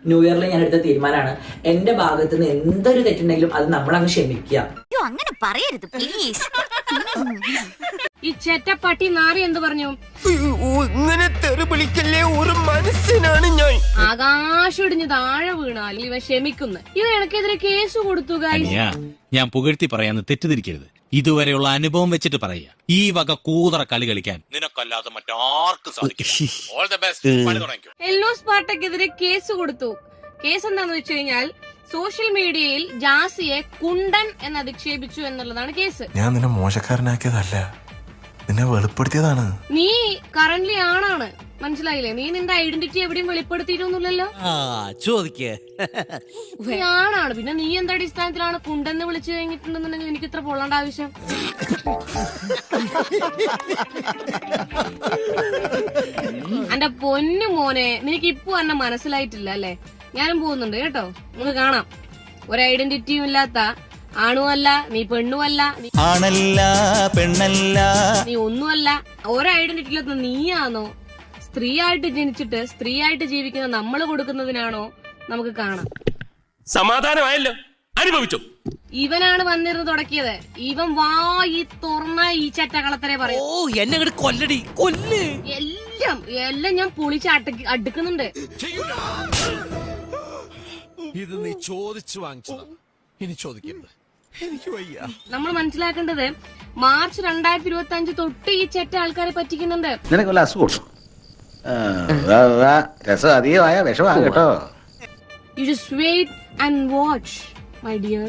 New ഇയറിൽ ഞാൻ എടുത്ത തീരുമാനമാണ്, എന്റെ ഭാഗത്ത് നിന്ന് എന്തൊരു തെറ്റുണ്ടെങ്കിലും അത് നമ്മളങ്ങ് ക്ഷമിക്കുക. അങ്ങനെ പറയരുത് പ്ലീസ്. ഈ ചെറ്റപ്പട്ടി നാറി എന്ത് പറഞ്ഞു? ഇങ്ങനെ തെറി വിളിക്കല്ലേ, ഒരു മനസ്സിനാണ് ഞാൻ. ആകാശം ഇടിഞ്ഞ് താഴെ വീണാൽ ഇവ ക്ഷമിക്കുന്നു. ഇത് എനിക്കെതിരെ കേസ് കൊടുത്തു. ഞാൻ പുകഴ്ത്തി പറയാന്ന് തെറ്റിദ്ധരിക്കരുത്. ഇതുവരെയുള്ള അനുഭവം വെച്ചിട്ട് പറയുക, ഈ വക കൂതറ കളി കളിക്കാൻ നിനക്കല്ലാതെ മറ്റാർക്കും സാധിക്കില്ല. എല്ലോ സ്പാർട്ടക്കെതിരെ കേസ് കൊടുത്തു. കേസ് എന്താന്ന് വെച്ച് കഴിഞ്ഞാൽ സോഷ്യൽ മീഡിയയിൽ ജാസിയെ കുണ്ടൻ എന്ന് അധിക്ഷേപിച്ചു എന്നുള്ളതാണ് കേസ്. ഞാൻ നിന്നെ മോശക്കാരനാക്കിയതല്ല, നിന്നെ വെളിപ്പെടുത്തിയതാണ്. നീ കറന്റ്ലി ആണാണ്, മനസ്സിലായില്ലേ? നീ നിന്റെ ഐഡന്റിറ്റി എവിടെയും വെളിപ്പെടുത്തിയിട്ടൊന്നുമില്ലല്ലോ. നീ ആണാണ്, പിന്നെ നീ എന്താ അടിസ്ഥാനത്തിലാണ് കുണ്ടെന്ന് വിളിച്ചു കഴിഞ്ഞിട്ടുണ്ടെന്നുണ്ടെങ്കിൽ എനിക്ക് ഇത്ര പൊള്ളേണ്ട ആവശ്യം? എന്റെ പൊന്നു മോനെ, നിനക്ക് ഇപ്പൊ എന്നെ മനസ്സിലായിട്ടില്ല അല്ലേ? ഞാനും പോകുന്നുണ്ട് കേട്ടോ, നമുക്ക് കാണാം. ഒരു ഐഡന്റിറ്റിയും ഇല്ലാത്ത ആണുമല്ല, നീ പെണ്ണുമല്ല, ആണല്ല പെണ്ണല്ല, നീ ഒന്നുമല്ല, ഒരു ഐഡന്റിറ്റി ഇല്ലാത്ത നീയാണോ? സ്ത്രീ ആയിട്ട് ജനിച്ചിട്ട് സ്ത്രീ ആയിട്ട് ജീവിക്കുന്ന നമ്മൾ കൊടുക്കുന്നതിനാണോ? നമുക്ക് കാണാം. സമാധാനമായല്ലോ, അനുഭവിച്ചു. ഇവനാണ് വന്നിരുന്ന് തുടക്കിയത്. ഇവൻ വായി തുറന്ന ഈ ചറ്റകളത്തരെ പറയും. എന്നെ കൊല്ലടി, കൊല്ല്. എല്ലാം ഞാൻ പൊളിച്ച് അടുക്കുന്നുണ്ട്. ഇത് നീ ചോദിച്ചു വാങ്ങിച്ചതാ, ഇനി ചോദിക്കരുത്. എനിക്ക് വയ്യ. നമ്മൾ മനസ്സിലാക്കേണ്ടത് മാർച്ച് 2025 തൊട്ട് ഈ ചെറ്റ ആൾക്കാരെ പറ്റിക്കുന്നുണ്ട്. നിനക്ക് വല്ല അസുഖം രസം അധികമായ വിഷമാണ് കേട്ടോ. You just wait and watch, my dear.